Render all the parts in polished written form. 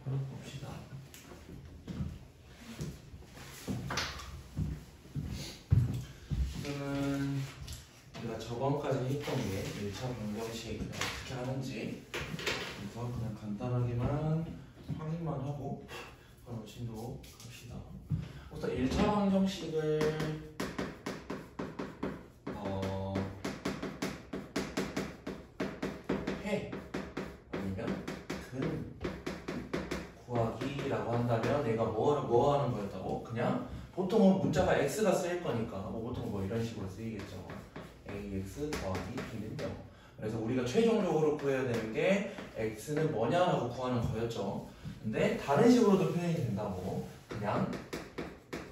바로 봅시다. 이거는 우리가 저번까지 했던 게 1차 방정식 어떻게 하는지 그래서 그냥 간단하게만 확인만 하고 바로 진도 갑시다. 우선 1차 방정식을 해 아니면 근 구하기라고 한다면 내가 뭐 하는 거였다고? 그냥 보통은 문자가 x가 쓰일 거니까 보통 뭐 이런 식으로 쓰이겠죠. ax 더하기 b는 0. 그래서 우리가 최종적으로 구해야 되는 게 x는 뭐냐라고 구하는 거였죠. 근데 다른 식으로도 표현이 된다고. 그냥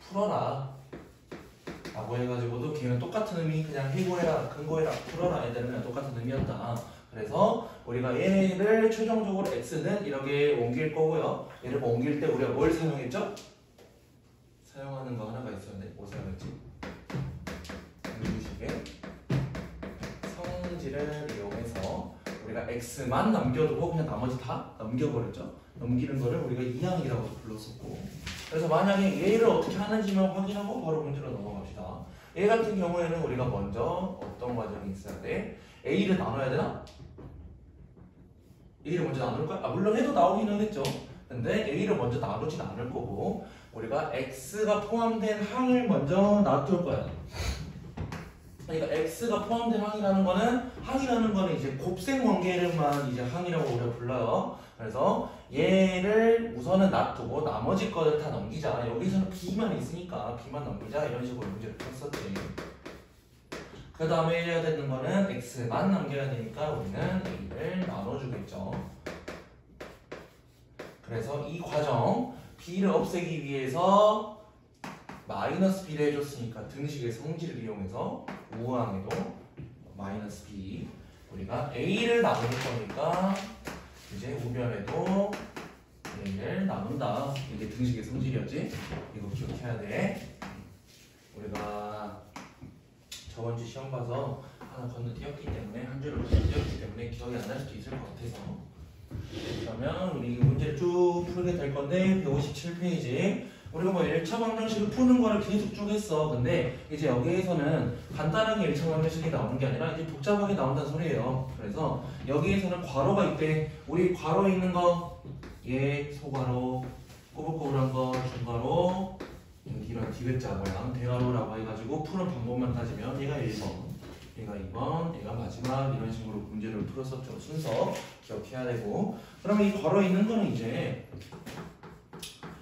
풀어라 라고 해가지고도 걔는 똑같은 의미, 그냥 해고해라, 근거해라, 풀어라 애들은 똑같은 의미였다. 그래서 우리가 얘를 최종적으로 x는 이렇게 옮길 거고요. 얘를 옮길 때 우리가 뭘 사용했죠? 사용하는 거 하나가 있었는데 뭐 사용했지? 방정식의 성질을 이용해서 우리가 x만 남겨두고 그냥 나머지 다 넘겨버렸죠. 넘기는 거를 우리가 이항이라고 불렀었고, 그래서 만약에 얘를 어떻게 하는지만 확인하고 바로 문제로 넘어갑시다. 얘 같은 경우에는 우리가 먼저 어떤 과정이 있어야 돼? a를 나눠야 되나? a를 먼저 나눌 거야? 물론 해도 나오긴 하겠죠. 근데 a를 먼저 나누진 않을 거고 우리가 x가 포함된 항을 먼저 놔둘 거야. 그러니까 x가 포함된 항이라는 거는 이제 곱셈 관계를만 이제 항이라고 우리가 불러요. 그래서 얘를 우선은 놔두고 나머지 거를 다 넘기자. 여기서는 b만 있으니까 b만 넘기자. 이런 식으로 문제를 풀었었지. 그 다음에 해야 되는 거는 x만 남겨야 되니까 우리는 a를 나눠주겠죠. 그래서 이 과정 b를 없애기 위해서 마이너스 b를 해줬으니까 등식의 성질을 이용해서 우항에도 마이너스 b, 우리가 a를 나눌 거니까 이제 우변에도 a를 나눈다. 이게 등식의 성질이었지? 이거 기억해야 돼. 우리가 저번주 시험 봐서 하나 건너뛰었기 때문에 한 줄을 건너뛰었기 때문에 기억이 안 날 수도 있을 것 같아서, 그러면 우리 문제를 쭉 풀게 될 건데 157페이지 우리가 뭐 1차 방정식을 푸는 거를 계속 쭉 했어. 근데 이제 여기에서는 간단하게 1차 방정식이 나오는 게 아니라 이제 복잡하게 나온다는 소리예요. 그래서 여기에서는 괄호가 있대. 우리 괄호에 있는 거 얘 소괄호, 꼬불꼬불한 거 중괄호, 이런 디귿자 모양 대괄호라고 해가지고 푸는 방법만 따지면 얘가 1번, 얘가 2번, 얘가 마지막, 이런 식으로 문제를 풀었었죠. 순서 기억해야 되고, 그러면 이 괄호에 있는 거는 이제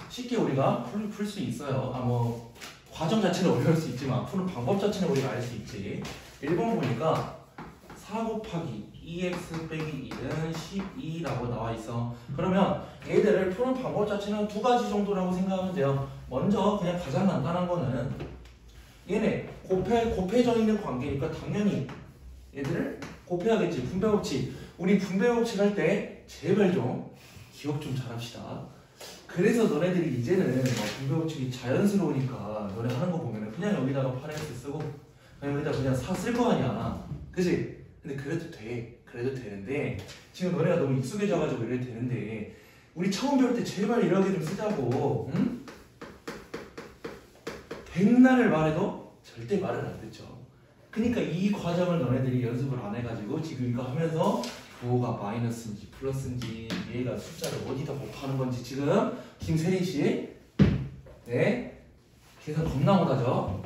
쉽게 우리가 풀 수 있어요. 뭐 과정 자체는 어려울 수 있지만 푸는 방법 자체는 우리가 알 수 있지. 1번 보니까 4 곱하기 2x 빼기 1은 12라고 나와 있어. 그러면 얘들을 푸는 방법 자체는 두 가지 정도라고 생각하면 돼요. 먼저 그냥 가장 간단한 거는 얘네 곱해져 있는 관계니까 당연히 얘들을 곱해야겠지. 분배법칙. 우리 분배법칙 할 때 제발 좀 기억 좀 잘합시다. 그래서 너네들이 이제는 분배법칙이 자연스러우니까 너네 하는 거 보면은 그냥 여기다가 8x 쓰고 그냥 여기다 그냥 4 쓸 거 아니야. 그치? 근데 그래도 돼. 그래도 되는데 지금 너네가 너무 익숙해져가지고 이래도 되는데 우리 처음 배울 때 제발 이렇게 좀 쓰자고. 응? 백날을 말해도 절대 말을 안 듣죠. 그러니까 이 과정을 너네들이 연습을 안 해가지고 지금 이거 하면서 부호가 마이너스인지 플러스인지 얘가 숫자를 어디다 곱하는 건지 지금 김세린 씨, 네, 계산 겁나 못하죠.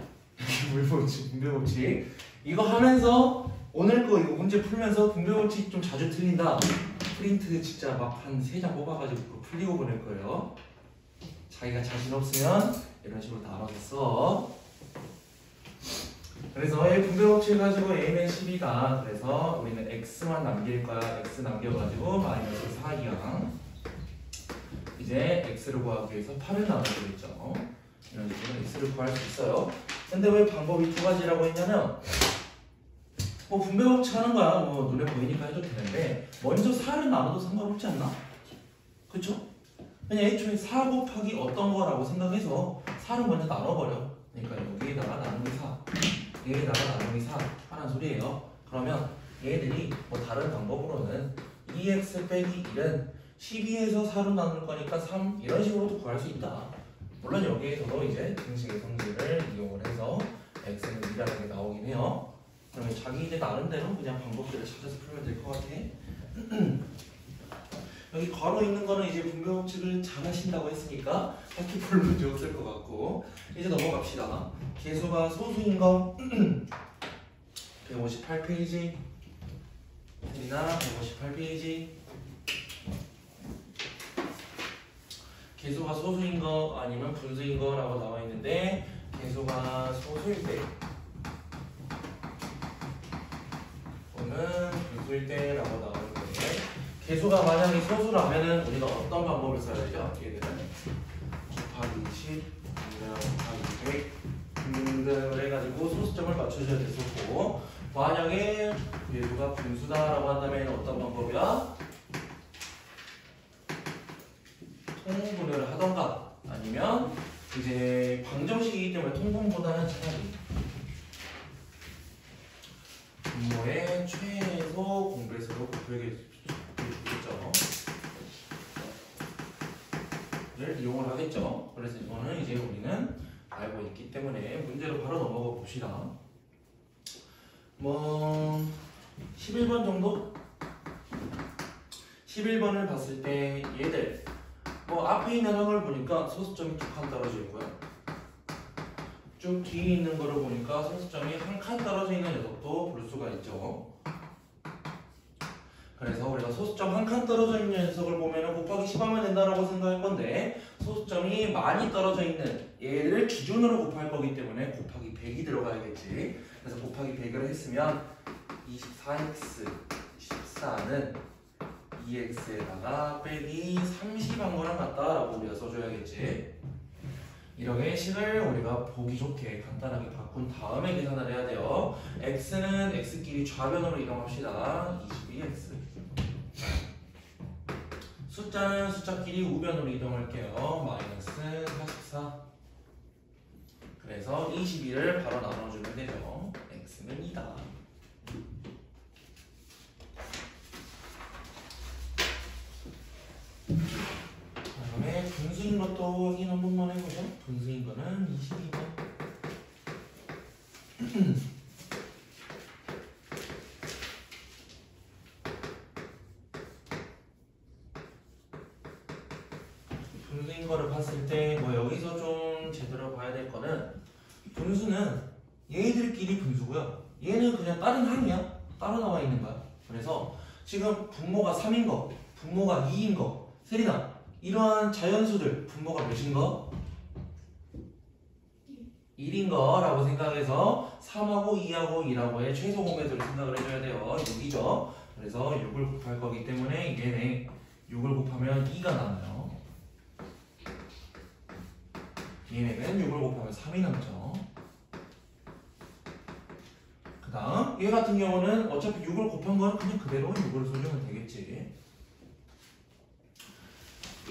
물법칙, 분배법칙 이거 하면서 오늘 거 이거 문제 풀면서 분배법칙 좀 자주 틀린다. 프린트 진짜 막 한 3장 뽑아가지고 그거 풀리고 보낼 거예요. 자기가 자신 없으면 이런 식으로 다 알아서 써. 그래서 A 분배법칙 해가지고 A는 12다. 그래서 우리는 X만 남길 거야. X 남겨가지고 마이너스 4이항. 이제 X를 구하기 위해서 8을 나눠주겠죠. 이런 식으로 X를 구할 수 있어요. 근데 왜 방법이 두 가지라고 했냐면 뭐 분배법칙 하는 거야. 뭐 눈에 보이니까 해도 되는데 먼저 4를 나눠도 상관없지 않나? 그쵸? 그냥 애초에 4 곱하기 어떤 거라고 생각해서 4를 먼저 나눠버려. 그러니까 여기에다가 나누기 4, 여기에다가 나누기 4 하는 소리예요. 그러면 얘들이 뭐 다른 방법으로는 2x 빼기 1은 12에서 4로 나눌 거니까 3 이런 식으로도 구할 수 있다. 물론 여기에서도 이제 등식의 성질을 이용을 해서 x는 2라는 게 나오긴 해요. 그러면 자기 이제 나름대로 그냥 방법들을 찾아서 풀면 될 것 같아. 여기 괄호 있는 거는 이제 분배 법칙을 잘 하신다고 했으니까 딱히 볼 문제 없을 것 같고, 이제 넘어갑시다. 개수가 소수인 거 158페이지 이나 158페이지. 개수가 소수인 거 아니면 분수인 거라고 나와 있는데, 개수가 소수일 때 또는 분수일 때라고 나올 건데, 개수가 만약에 소수라면은 우리가 어떤 방법을 써야 되죠? 얘들은 곱하기 10, 곱하기 100 등등을 해가지고 소수점을 맞춰줘야 됐었고, 만약에 개수가 분수다라고 한다면 어떤 방법이야? 통분을 하던가 아니면 이제 방정식이기 때문에 통분보다는 차라리 분모의 최소 공배수로 곱해주겠죠. 를 이용을 하겠죠. 그래서 이거는 이제 우리는 알고 있기 때문에 문제로 바로 넘어가 봅시다. 뭐 11번 정도? 11번을 봤을 때 얘들 뭐 앞에 있는 항을 보니까 소수점이 두 칸 떨어져 있고요. 쭉 뒤에 있는 거를 보니까 소수점이 한 칸 떨어져 있는 녀석도 볼 수가 있죠. 그래서 우리가 소수점 한 칸 떨어져 있는 녀석을 보면 곱하기 10하면 된다라고 생각할 건데, 소수점이 많이 떨어져 있는 얘를 기준으로 곱할 거기 때문에 곱하기 100이 들어가야겠지. 그래서 곱하기 100을 했으면 24x 14는 2x에다가 빼기 30한 거랑 같다라고 우리가 써줘야겠지. 이렇게 식을 우리가 보기 좋게 간단하게 바꾼 다음에 계산을 해야 돼요. x는 x끼리 좌변으로 이동합시다. 22x. 숫자는 숫자끼리 우변으로 이동할게요. 마이너스 44. 그래서 22를 바로 나눠주면 되죠. x는 2다. 그다음에 분수인 것도 확인 한 번만 해보죠. 분수인 거는 22번. 분수인 거를 봤을 때 뭐 여기서 좀 제대로 봐야 될 거는, 분수는 얘들끼리 분수고요. 얘는 그냥 다른 항이야. 따로 나와 있는 거야. 그래서 지금 분모가 3인 거, 분모가 2인 거, 세리나 이러한 자연수들 분모가 몇인 거? 1인 거라고 생각해서 3하고 2하고 1하고의 최소 공배수를 생각을 해줘야 돼요. 6이죠. 그래서 6을 곱할 거기 때문에 얘네 6을 곱하면 2가 나와요. 얘네는 6을 곱하면 3이 남죠. 그 다음 얘 같은 경우는 어차피 6을 곱한 거는 그냥 그대로 6을 써주면 되겠지.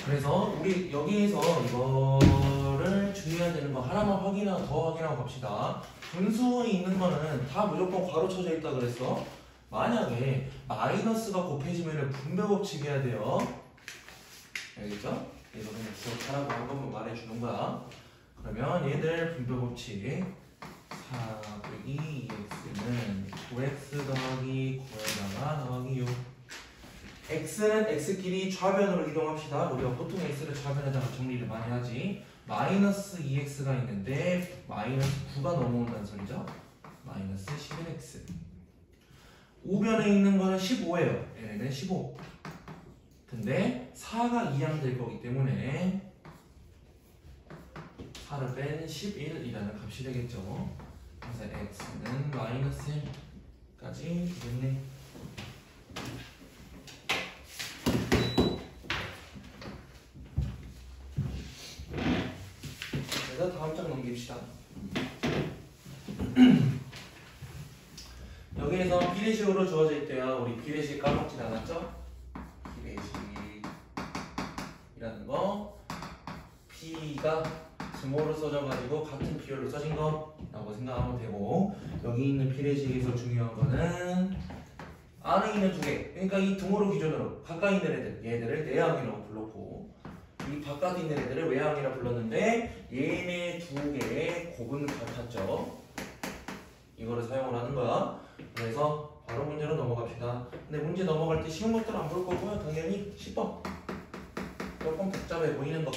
그래서 우리 여기에서 이거를 주의해야 되는 거 하나만 더 확인하고 갑시다. 분수에 있는 거는 다 무조건 괄호 쳐져 있다 그랬어. 만약에 마이너스가 곱해지면 분배 법칙 해야 돼요. 알겠죠? 이거는 기억하라고 한 번만 말해주는 거야. 그러면 얘들 분배 법칙 4 빼기 2x는 9x 더하기 9에다가 더하기 6. x는 x끼리 좌변으로 이동합시다. 우리가 보통 x를 좌변에다가 정리를 많이 하지. 마이너스 2x가 있는데 마이너스 9가 넘어온다는 소리죠. 마이너스 11x. 우변에 있는 거는 15예요. 얘네는 15. 근데 4가 2항 될 거기 때문에 4를 뺀 11이라는 값이 되겠죠. 그래서 x는 마이너스 1까지 되겠네. 그래서 다음 장 넘깁시다. 여기에서 비례식으로 주어져 있대요. 우리 비례식 까먹진 않았죠? 비례식이라는 거 B가 스몰로 써져가지고 같은 비율로 써진 거라고 생각하면 되고, 여기 있는 비례식에서 중요한 거는 안에 있는 두 개, 그러니까 이 등호를 기준으로 가까이 있는 애들, 얘들을 내항이라고 불렀고 이 바깥에 있는 애들을 외항이라 불렀는데 얘네 두 개의 곱은 같았죠. 이거를 사용을 하는 거야. 그래서 바로 문제로 넘어갑시다. 근데 문제 넘어갈 때 쉬운 것들 안 볼 거고요. 당연히 10번 조금 복잡해 보이는 거.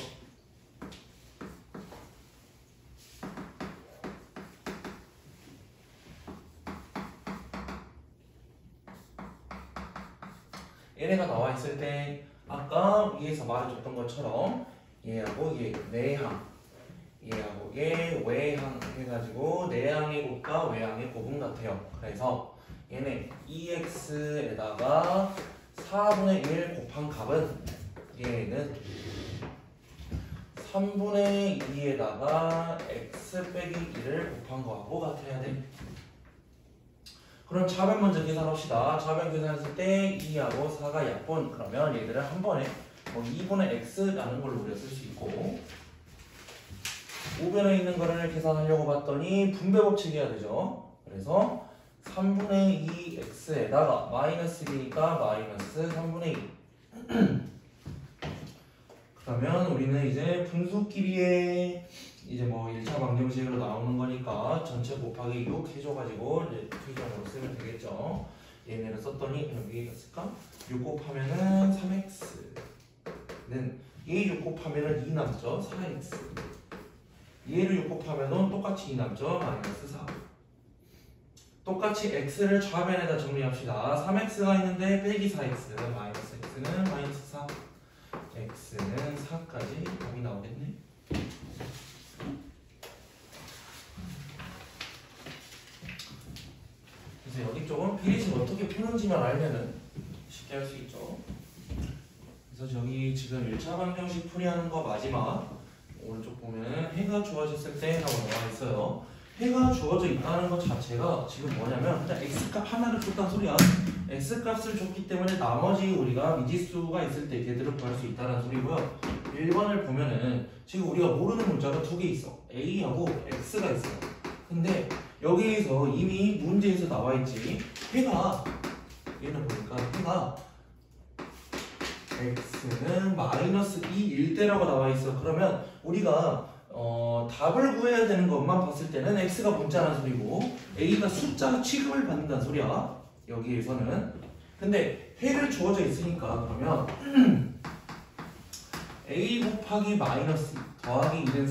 얘네가 나와 있을 때 아까 위에서 말해줬던 것처럼 얘하고 얘 내항, 얘하고 얘 외항 해가지고 내항의 곱과 외항의 곱은 같아요. 그래서 얘네 2x에다가 4분의 1 곱한 값은 얘는 3분의 2에다가 x 빼기 1을 곱한 거하고 같아야 돼. 그럼 좌변 먼저 계산합시다. 좌변 계산했을 때 2하고 4가 약분. 그러면 얘들을 한 번에 2분의 x라는 걸로 우리가 쓸 수 있고, 우변에 있는 거를 계산하려고 봤더니 분배 법칙이어야 되죠. 그래서 3분의 2x에다가 마이너스니까 마이너스 3분의 2. 그러면 우리는 이제 분수끼리의 이제 1차 방정식으로 나오는 거니까 전체 곱하기 6 해줘가지고 이제 투정으로 쓰면 되겠죠. 얘네를 썼더니 여기 쓸까? 6 곱하면은 3x는 얘 6 곱하면은 2 남죠. 4x. 얘를 6 곱하면은 똑같이 2 남죠. 마이너스 4. 똑같이 x를 좌변에다 정리합시다. 3x가 있는데 빼기 4x 마이너스 x는 마이너스 4. x는 4까지 답이 나오겠네. 그래서 여기 쪽은 비례식 어떻게 푸는지만 알면은 쉽게 할 수 있죠. 그래서 저기 지금 1차 방정식 풀이하는 거 마지막 오른쪽 보면은 해가 주어졌을 때 라고 나와 있어요. 해가 주어져 있다는 것 자체가 지금 뭐냐면 그냥 x값 하나를 줬다는 소리야. x값을 줬기 때문에 나머지 우리가 미지수가 있을 때 걔들을 구할 수 있다는 소리고요. 1번을 보면은 지금 우리가 모르는 문자가 두 개 있어. a하고 x가 있어요. 근데 여기에서 이미 문제에서 나와 있지. 해가 얘는 보니까 해가 x는 마이너스 2일 때라고 나와 있어. 그러면 우리가 답을 구해야 되는 것만 봤을 때는 x가 문자라는 소리고 a가 숫자 취급을 받는다는 소리야. 여기에서는. 근데 해를 주어져 있으니까 그러면 a 곱하기 마이너스 더하기 2는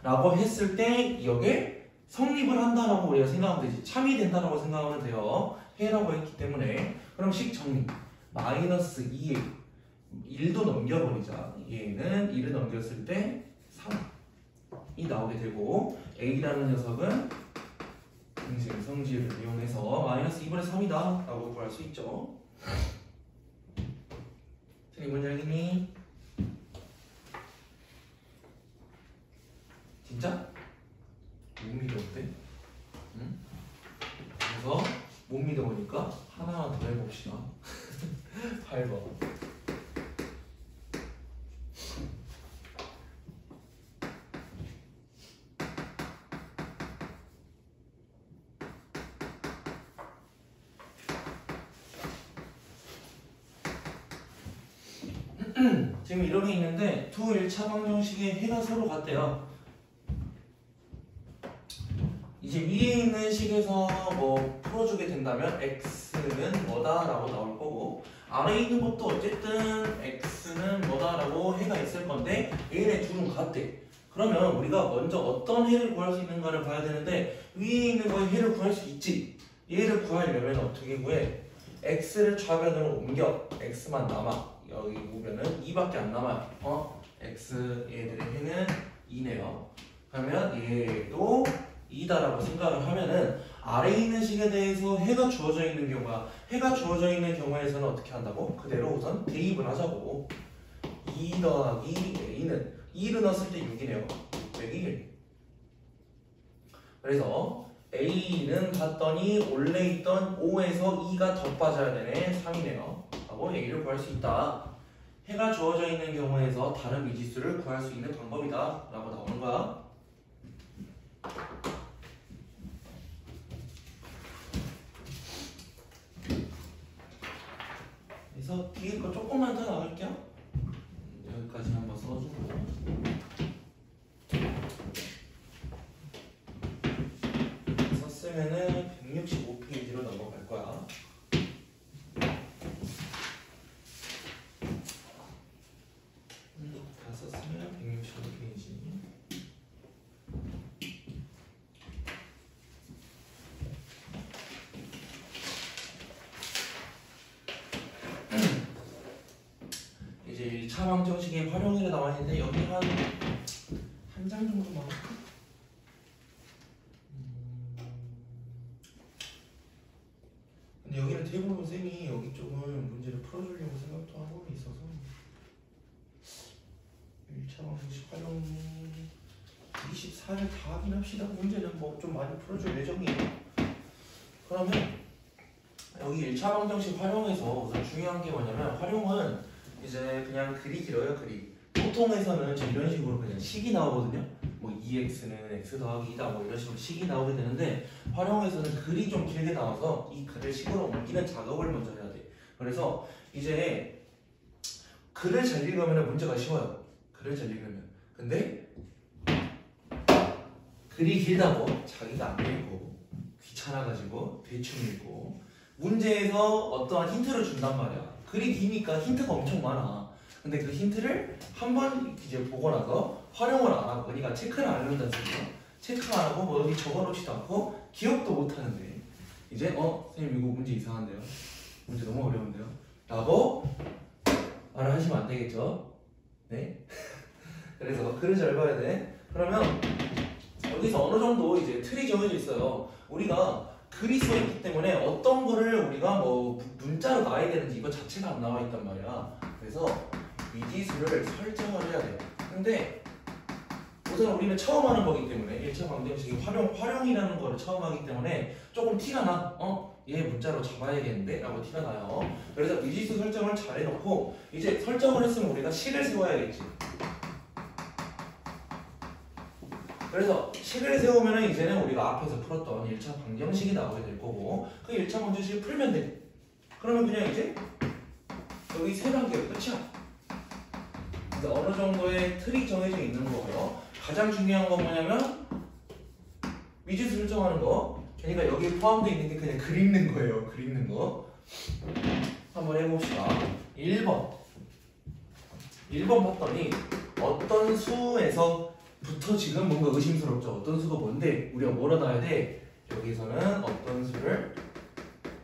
4라고 했을 때 여기에 성립을 한다라고 우리가 생각하면 되지. 참이 된다라고 생각하면 돼요. 해라고 했기 때문에. 그럼 식 정리. 마이너스 2에 1도 넘겨버리자. 얘는 1을 넘겼을 때 3이 나오게 되고 a라는 녀석은 등식 성질을 이용해서 마이너스 2분의 3이다 라고 구할 수 있죠. 틀린 문제 알겠니? 진짜? 못 믿어본데? 응? 그래서 못 믿어보니까 하나만 더 해봅시다. 8번. 지금 이렇게 있는데 두 1차 방정식의 해가 서로 같대요. 이제 위에 있는 식에서 풀어주게 된다면 x는 뭐다 라고 나올 거고 아래에 있는 것도 어쨌든 x는 뭐다 라고 해가 있을 건데 얘네 둘은 같대. 그러면 우리가 먼저 어떤 해를 구할 수 있는가를 봐야 되는데 위에 있는 거에 해를 구할 수 있지. 얘를 구하려면 어떻게 구해? x를 좌변으로 옮겨. x만 남아. 여기 우변은 2밖에 안 남아요. x 얘들의 해는 2네요. 그러면 얘도 2다라고 생각을 하면은 아래에 있는 식에 대해서 해가 주어져 있는 경우가 해가 주어져 있는 경우에서는 어떻게 한다고? 그대로 우선 대입을 하자고. 2 더하기 a는 2를 넣었을 때 6이네요. 6 빼기 1. 그래서 a는 봤더니 원래 있던 5에서 2가 더 빠져야 되네. 3이네요. 하고 a를 구할 수 있다. 해가 주어져 있는 경우에서 다른 미지수를 구할 수 있는 방법이다 라고 나오는 거야. 그래서 뒤에 거 조금만 더 나갈게요. 여기까지 한번 써주고 썼으면은 165페이지로 넘어갈 거야. 다 썼으면 165페이지. 이제 1차 방정식의 활용이라 나와 있는데 여기 한 장 정도 나올까? 근데 여기는 대부분 쌤이 여기 쪽은 문제를 풀어주려고 생각도 하고 있어서 1차 방정식 활용 24를 다 하긴 합시다. 문제는 뭐 좀 많이 풀어줄 예정이에요. 그러면 여기 1차 방정식 활용에서 우선 중요한 게 뭐냐면 활용은 이제 그냥 글이 길어요. 글이 보통에서는 이런 식으로 그냥 식이 나오거든요. 뭐 2x는 x 더하기 2다 뭐 이런 식으로 식이 나오게 되는데 활용에서는 글이 좀 길게 나와서 이 글을 식으로 옮기는 작업을 먼저 해야 돼. 그래서 이제 글을 잘 읽으면 문제가 쉬워요. 글을 잘 읽으면. 근데 글이 길다고 자기가 안 읽고 귀찮아가지고 대충 읽고 문제에서 어떠한 힌트를 준단 말이야. 글이 기니까 힌트가 엄청 많아. 근데 그 힌트를 한번 이제 보고 나서 활용을 안 하고, 그러니까 체크를 안 해준다는 소리야. 체크 안 하고 뭐 어디 적어놓지도 않고 기억도 못 하는데 이제 선생님 이거 문제 이상한데요? 문제 너무 어려운데요? 라고 말을 하시면 안 되겠죠? 네? 그래서 글을 잘 봐야 돼. 그러면 여기서 어느 정도 이제 틀이 정해져 있어요. 우리가 글이 써 있기 때문에 어떤 거를 우리가 뭐 문자로 나와야 되는지 이거 자체가 안 나와 있단 말이야. 그래서 미지수를 설정을 해야 돼요. 근데 우선 우리는 처음 하는 거기 때문에 1차 방정식이 활용이라는 거를 처음 하기 때문에 조금 티가 나. 얘 문자로 잡아야겠는데? 라고 티가 나요. 그래서 미지수 설정을 잘 해놓고 이제 설정을 했으면 우리가 식을 세워야겠지. 그래서 식을 세우면 이제는 우리가 앞에서 풀었던 1차 방정식이 나오게 될 거고 그 1차 방정식을 풀면 돼. 그러면 그냥 이제 여기 세 단계가 끝이야. 그래서 어느 정도의 틀이 정해져 있는 거고요. 가장 중요한 건 뭐냐면 미지수 설정하는 거. 그러니까 여기에 포함되어 있는 게 그냥 글 읽는 거예요. 글 읽는 거. 한번 해봅시다. 1번 봤더니 어떤 수에서부터 지금 뭔가 의심스럽죠. 어떤 수가 뭔데 우리가 뭐라 놔야 돼? 여기서는 어떤 수를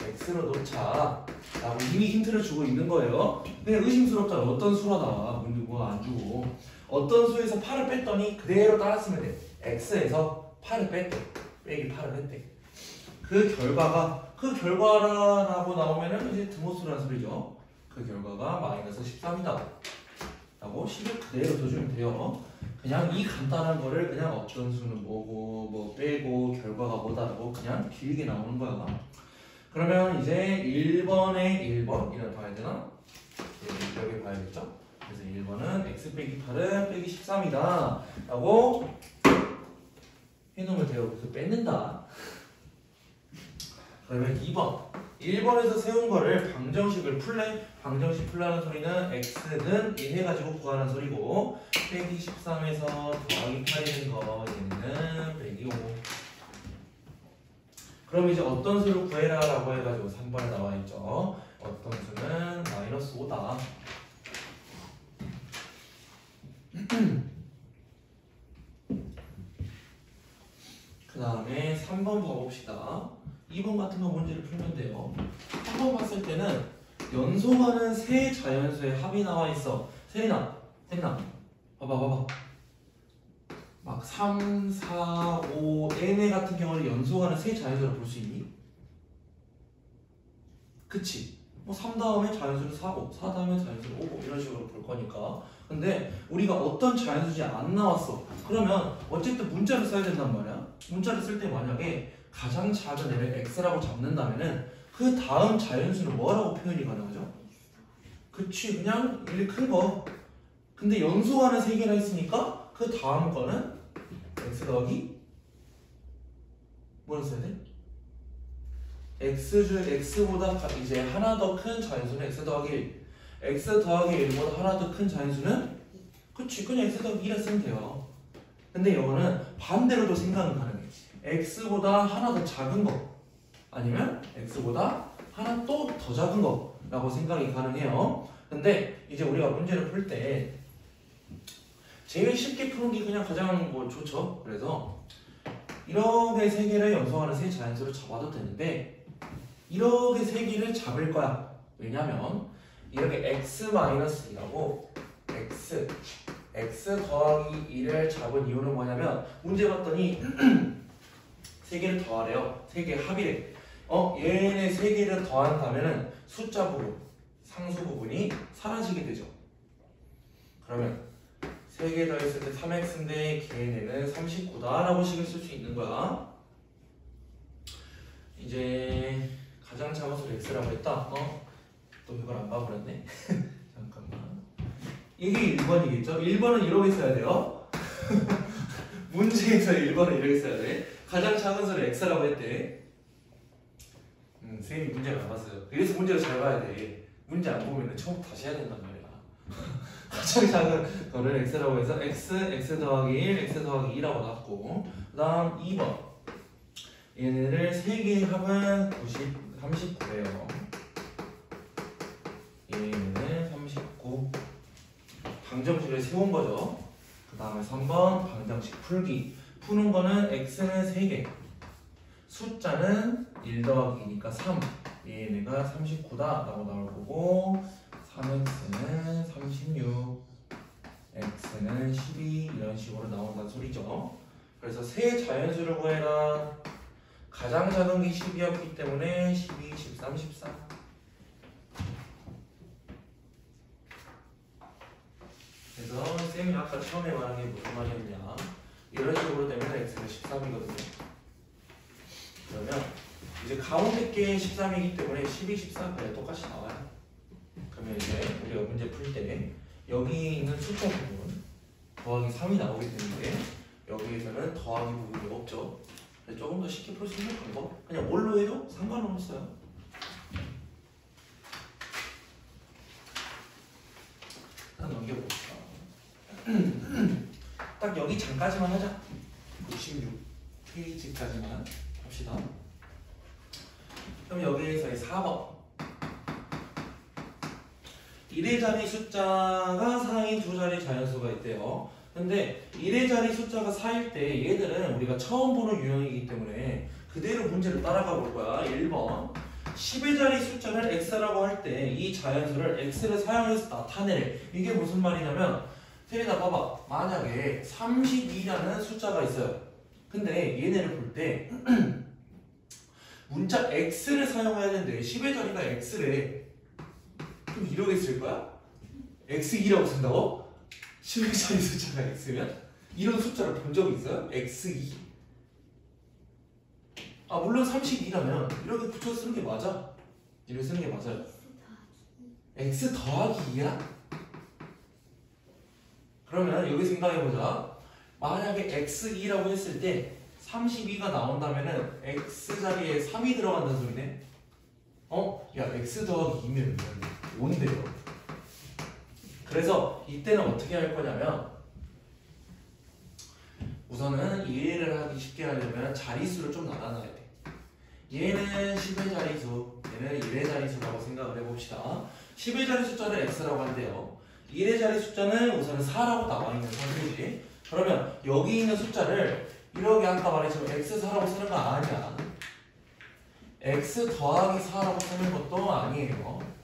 x로 놓자 라고 이미 힌트를 주고 있는 거예요. 그냥 의심스럽잖아. 어떤 수라 나와. 근데 뭐 안 주고 어떤 수에서 8을 뺐더니 그대로 따랐으면 돼. x에서 8을 뺐대. 빼기 8을 했대. 그 결과라고 나오면은 이제 등호수라는 소리죠. 그 결과가 마이너스 13이다 라고 식을 그대로 둬주면 돼요. 그냥 이 간단한 거를 그냥 어떤 수는 뭐고 뭐 빼고 결과가 뭐다라고 그냥 길게 나오는 거야. 그러면 이제 1번에 1번 이렇게 봐야 되나? 여기 봐야겠죠? 그래서 1번은 x 빼기 8은 빼기 13이다 라고 해놓으면 돼요. 그래서 뺏는다. 그러면 2번 1번에서 세운 거를 방정식을 풀래? 방정식 풀라는 소리는 x는 얘 해가지고 구하는 소리고 빼기 13에서 더하기 8이는 거 얘는 빼기 5. 그럼 이제 어떤 수를 구해라 라고 해가지고 3번에 나와있죠. 어떤 수는 마이너스 5다. 그 다음에 3번 봐봅시다. 2번 같은 거 문제를 풀면 돼요. 3번 봤을 때는 연속하는 세 자연수의 합이 나와 있어. 세린아, 봐봐. 막 3, 4, 5, n의 같은 경우는 연속하는 세 자연수를 볼 수 있니? 그치? 뭐 3 다음에 자연수를 4고 4 다음에 자연수를 5고 이런 식으로 볼 거니까. 근데 우리가 어떤 자연수지 안 나왔어. 그러면 어쨌든 문자를 써야 된단 말이야. 문자를 쓸 때 만약에 가장 작은 애를 x라고 잡는다면은 그 다음 자연수는 뭐라고 표현이 가능하죠? 그치, 그냥 일리 큰 거. 근데 연속하는 세 개나 있으니까 그 다음 거는 x 더하기 뭐라 써야 돼? x보다 이제 하나 더 큰 자연수는 x 더하기 1. x 더하기 1보다 하나 더 큰 자연수는? 그치, 그냥 x 더하기 2라 쓰면 돼요. 근데 이거는 반대로도 생각은 가능해. x보다 하나 더 작은 거 아니면 x보다 하나 또 더 작은 거라고 생각이 가능해요. 근데 이제 우리가 문제를 풀 때 제일 쉽게 푸는 게 그냥 가장 뭐 좋죠. 그래서 이렇게 세 개를 연속하는 세 자연수를 잡아도 되는데 이렇게 세 개를 잡을 거야. 왜냐면 이렇게 x-2라고 x 더하기 2를 잡은 이유는 뭐냐면 문제 봤더니 세 개를 더하래요. 세 개 합이래. 얘네 세 개를 더한다면은 숫자 부분, 상수 부분이 사라지게 되죠. 그러면 세 개 더했을 때 3x인데 걔네는 39다라고 식을 쓸 수 있는 거야. 이제 가장 작은 수를 x라고 했다. 또 이걸 안 봐버렸네. 잠깐만. 이게 1번이겠죠? 1번은 이렇게 써야 돼요. 문제에서 1번은 이렇게 써야 돼. 가장 작은 수를 x라고 했대. 선생님이 문제를 안 봤어요. 그래서 문제를 잘 봐야 돼. 문제 안 보면 처음부터 다시 해야 된단 말이야. 가장 작은 거를 x라고 해서 x 더하기 1, x 더하기 2라고 놨고 그 다음 2번 얘네를 3개의 합은 39예요. 얘는 39 방정식을 세운 거죠. 그 다음에 3번 방정식 풀기. 푸는 거는 x는 3개 숫자는 1 더하기니까 3 얘네가 39다 라고 나올 거고 3x는 36 x는 12 이런 식으로 나온다는 소리죠. 그래서 세 자연수를 구해라. 가장 작은 게 10이었기 때문에 12, 13, 14 그래서 쌤이 아까 처음에 말한 게 무슨 말이었냐 이런 식으로 되면 x는 13이거든요. 그러면 이제 가운데 게 13이기 때문에 12, 14 그냥 똑같이 나와요. 그러면 이제 우리가 문제 풀 때 여기 있는 숫자 부분 더하기 3이 나오게 되는데 여기에서는 더하기 부분이 없죠. 조금 더 쉽게 풀 수 있는 방법 그냥 뭘로 해도 상관은 없어요. 하나 넘겨봅시다. 딱 여기 장까지만 하자. 96페이지까지만 합시다. 그럼 여기에서의 4번 1의 자리 숫자가 4인 두 자리 자연수가 있대요. 근데 1의 자리 숫자가 4일 때 얘들은 우리가 처음 보는 유형이기 때문에 그대로 문제를 따라가 볼 거야. 1번 10의 자리 숫자를 x라고 할 때 이 자연수를 x를 사용해서 나타내래. 이게 무슨 말이냐면 세리나 봐봐. 만약에 32라는 숫자가 있어요. 근데 얘네를 볼 때 문자 x를 사용해야 되는데 10의 자리가 x래. 그럼 이러게 쓸 거야? x2라고 쓴다고? 10의 자리 숫자가 x면? 이런 숫자를 본 적이 있어요? x2 물론 32라면 이렇게 붙여 쓰는 게 맞아. 이렇게 쓰는 게 맞아요. x 더하기 2야? 그러면 여기 생각해보자. 만약에 x2라고 했을 때 32가 나온다면은 x 자리에 3이 들어간다는 소리네. 야 x 더하기 2면 5인데요. 그래서 이때는 어떻게 할 거냐면 우선은 이해를 하기 쉽게 하려면 자릿수를 좀 나눠놔야 돼. 얘는 10의 자릿수, 얘는 1의 자릿수라고 생각을 해봅시다. 10의 자리 숫자를 x라고 한대요. 1의 자리 숫자는 우선은 4라고 나와 있는 상태지. 그러면 여기 있는 숫자를 이렇게 아까 말했지만 x4라고 쓰는 거 아니야. x 더하기 4라고 쓰는 것도 아니에요.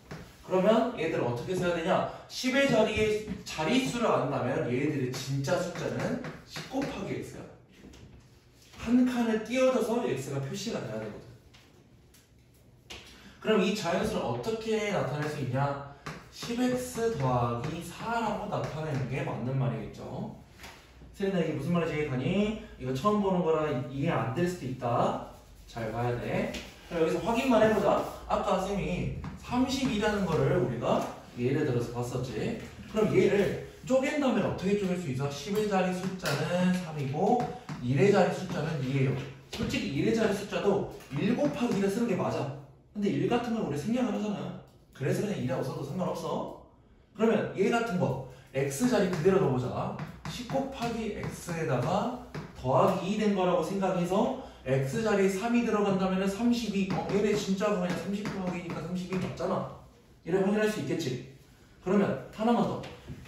그러면 얘들 어떻게 써야 되냐? 10의 자리에 자릿수를 안다면 얘들의 진짜 숫자는 10 곱하기 x야. 한 칸을 띄워줘서 x가 표시가 돼야 되거든. 그럼 이 자연수를 어떻게 나타낼 수 있냐? 10x 더하기 4라고 나타내는 게 맞는 말이겠죠. 세린아 이게 무슨 말인지 이해가니? 이거 처음 보는 거라 이해 안 될 수도 있다. 잘 봐야 돼. 그럼 여기서 확인만 해보자. 아까 쌤이 32라는 거를 우리가 예를 들어서 봤었지. 그럼 얘를 쪼갠다면 어떻게 쪼갤 수 있어? 10의 자리 숫자는 3이고 1의 자리 숫자는 2예요. 솔직히 1의 자리 숫자도 1 곱하기 1을 쓰는 게 맞아. 근데 1 같은 걸 우리 생략을 하잖아. 그래서 그냥 2라고 써도 상관없어. 그러면 얘 같은 거 x자리 그대로 넣어보자. 10 곱하기 x에다가 더하기 2 된 거라고 생각해서 x자리에 3이 들어간다면 32. 얘네 진짜 그냥 30 더하기니까 32 맞잖아. 이래 확인할 수 있겠지. 그러면 하나만 더.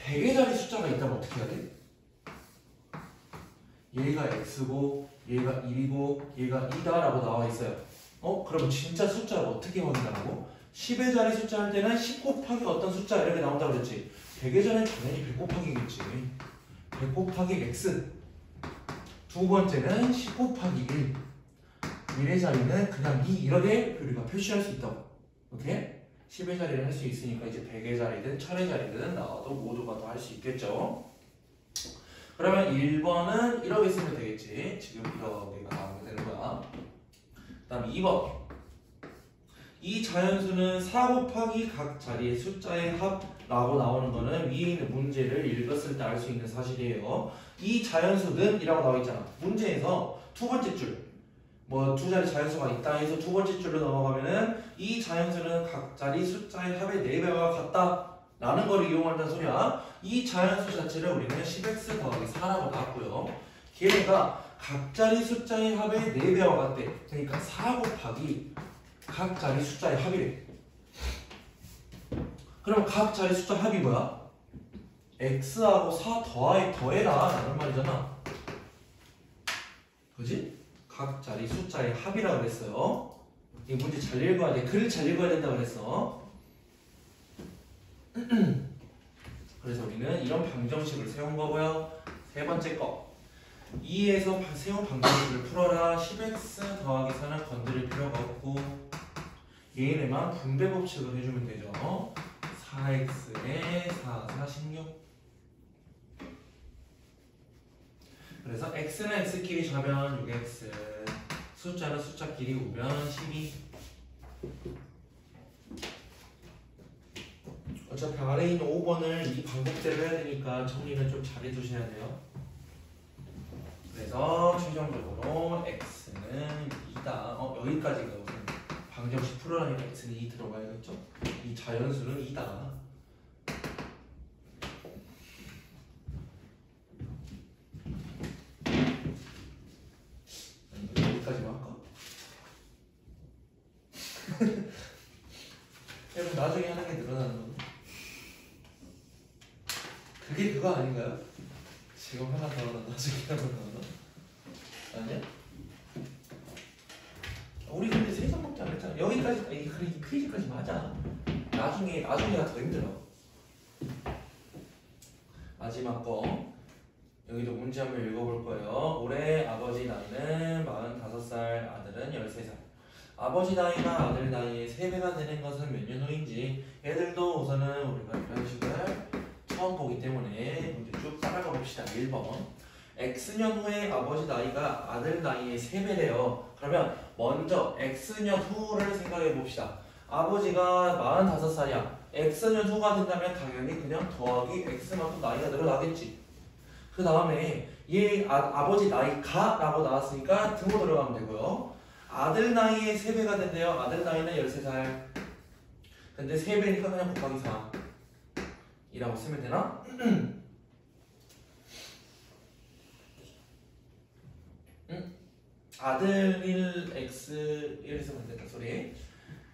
100의 자리 숫자가 있다면 어떻게 해야 돼? 얘가 x고 얘가 1이고 얘가 2다 라고 나와 있어요. 그러면 진짜 숫자를 어떻게 확인하라고? 10의 자리 숫자 할 때는 10 곱하기 어떤 숫자 이렇게 나온다고 그랬지. 100의 자리는 당연히 100 곱하기겠지. 100 곱하기 x. 두 번째는 10 곱하기 1. 1의 자리는 그냥 2 이렇게 우리가 표시할 수 있다고. 오케이? 10의 자리를 할 수 있으니까 이제 100의 자리든 1000의 자리든 나와도 모두가 다 할 수 있겠죠. 그러면 1번은 이렇게 쓰면 되겠지. 지금 이렇게가 나오게 되는 거야. 그 다음 2번. 이 자연수는 4 곱하기 각 자리의 숫자의 합라고 나오는 거는 위에 있는 문제를 읽었을 때 알 수 있는 사실이에요. 이 자연수는 이라고 나와 있잖아. 문제에서 두 번째 줄. 뭐 두 자리 자연수가 있다 해서 두 번째 줄로 넘어가면은 이 자연수는 각 자리 숫자의 합의 4배와 같다 라는 걸 이용한다는 소리야. 이 자연수 자체를 우리는 10x 더하기 4라고 나왔고요. 걔네가 각 자리 숫자의 합의 4배와 같대. 그러니까 4 곱하기 각 자리 숫자의 합이래. 그럼 각 자리 숫자 합이 뭐야? x하고 4 더해라 라는 말이잖아. 그지? 각 자리 숫자의 합이라고 그랬어요. 이 문제 잘 읽어야 돼. 글을 잘 읽어야 된다고 그랬어. 그래서 우리는 이런 방정식을 세운 거고요. 세 번째 거. 2에서 세운 방정식을 풀어라. 10x 더하기 4는 건드릴 필요가 없고 얘네만 분배 법칙을 해주면 되죠. 4x에 4, 4, 16. 그래서 x는 x끼리 잡으면 6x, 숫자는 숫자끼리 우면 12. 어차피 아래에 있는 5번을 이 방법대로 해야 되니까 정리는 좀 잘 해두셔야 돼요. 그래서 최종적으로 x는 2다. 여기까지가 우선 방정식 풀어라니까 x는 2 들어가야겠죠? 이 자연수는 2다. 여기까지만 할까? 여러분 나중에 하는 게 늘어나는 거. 그게 그거 아닌가요? 지금 하나 더 하나 나중에 하나 더 하나? 아니야? 우리 근데 3장밖에 안 했잖아. 여기까지 이 페이지까지만 하자. 나중에가 더 힘들어. 마지막 거. 여기도 문제 한번 읽어볼 거예요. 올해 아버지 나이는 45살, 아들은 13살. 아버지 나이가 아들 나이의 3배가 되는 것은 몇 년 후인지 애들도 우선은 우리가 이런 식을 처음 보기 때문에 문제 쭉 따라가 봅시다. 1번. X년 후에 아버지 나이가 아들 나이의 3배래요. 그러면 먼저 X년 후를 생각해 봅시다. 아버지가 45살이야. X년 후가 된다면 당연히 그냥 더하기 X만큼 나이가 늘어나겠지. 그 다음에 얘 아버지 나이가 라고 나왔으니까 등호 들어가면 되고요. 아들 나이의 3배가 된대요. 아들 나이는 13살. 근데 3배니까 그냥 곱하기 4 이라고 쓰면 되나? 아들 1, x 1 쓰면 된다 소리.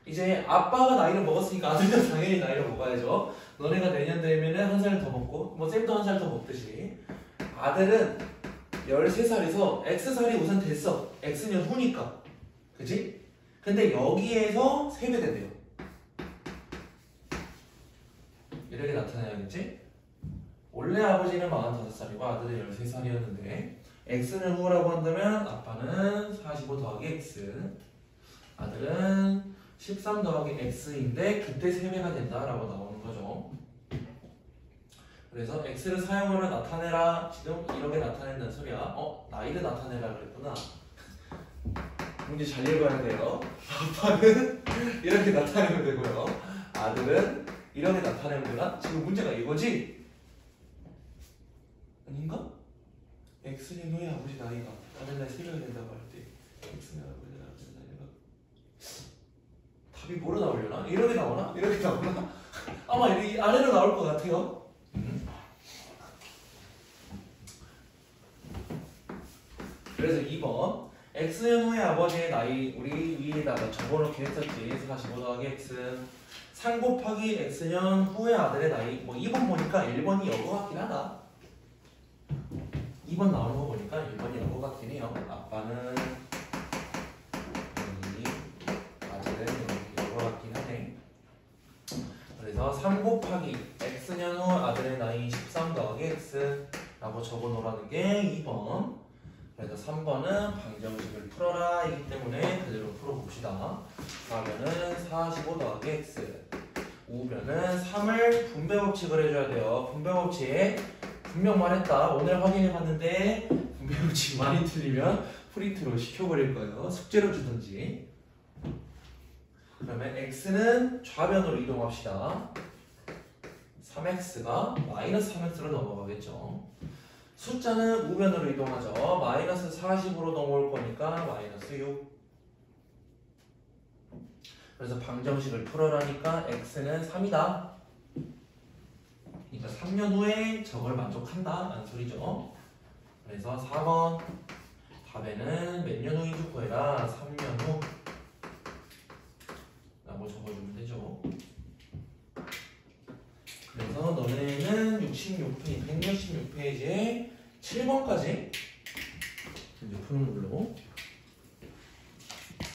이제 아빠가 나이를 먹었으니까 아들도 당연히 나이를 먹어야죠. 너네가 내년 되면은 한 살 더 먹고 뭐 쌤도 한 살 더 먹듯이 아들은 13살에서 x살이 우선 됐어. x년 후니까. 그치? 근데 여기에서 3배 된대요. 이렇게 나타나야겠지? 원래 아버지는 45살이고 아들은 13살이었는데 x는 후라고 한다면 아빠는 45 더하기 x, 아들은 13 더하기 x인데 그때 3배가 된다라고 나오는 거죠. 그래서 x를 사용하면 나타내라. 지금 이렇게 나타낸다는 소리야. 나이를 나타내라 그랬구나. 문제 잘 읽어야 돼요. 아빠는 이렇게 나타내면 되고요. 아들은 이렇게 나타내면 되나? 지금 문제가 이거지? 아닌가? x년 후에 아버지 나이가 아들 나이 3배가 된다고 할 때 x년 아버지 나이가 답이 뭐로 나오려나? 이렇게 나오나? 이렇게 나오나? 아마 이 아래로 나올 것 같아요. 그래서 2번 x년 후의 아버지의 나이 우리 위에다가 적어놓긴 했었지. 45 더하기 x 3 곱하기 x년 후의 아들의 나이. 뭐 2번 보니까 1번이 여거 같긴 하다. 2번 나오는 거 보니까 1번이 여거 같긴 해요. 아빠는 여기, 아들은 여기 여거 같긴 하네. 그래서 3 곱하기 x년 후 아들의 나이 13 더하기 x라고 적어놓으라는 게 2번. 그래서 3번은 방정식을 풀어라 이기 때문에 그대로 풀어봅시다. 4변은 45 더하기 x 5변은 3을 분배법칙을 해줘야 돼요. 분배법칙 분명 말했다. 오늘 확인해봤는데 분배법칙 많이 틀리면 프린트로 시켜버릴 거예요. 숙제로 주든지. 그러면 x는 좌변으로 이동합시다. 3x가 마이너스 3x로 넘어가겠죠. 숫자는 우변으로 이동하죠. 마이너스 40으로 넘어올 거니까 마이너스 6. 그래서 방정식을 풀어라니까 x는 3이다. 그러니까 3년 후에 저걸 만족한다 라는 소리죠. 그래서 4번 답에는 몇 년 후인지 구해라. 3년 후 라고 적어주면 되죠. 그래서 너네는 166페이지에 7번까지 이제 푸는 걸로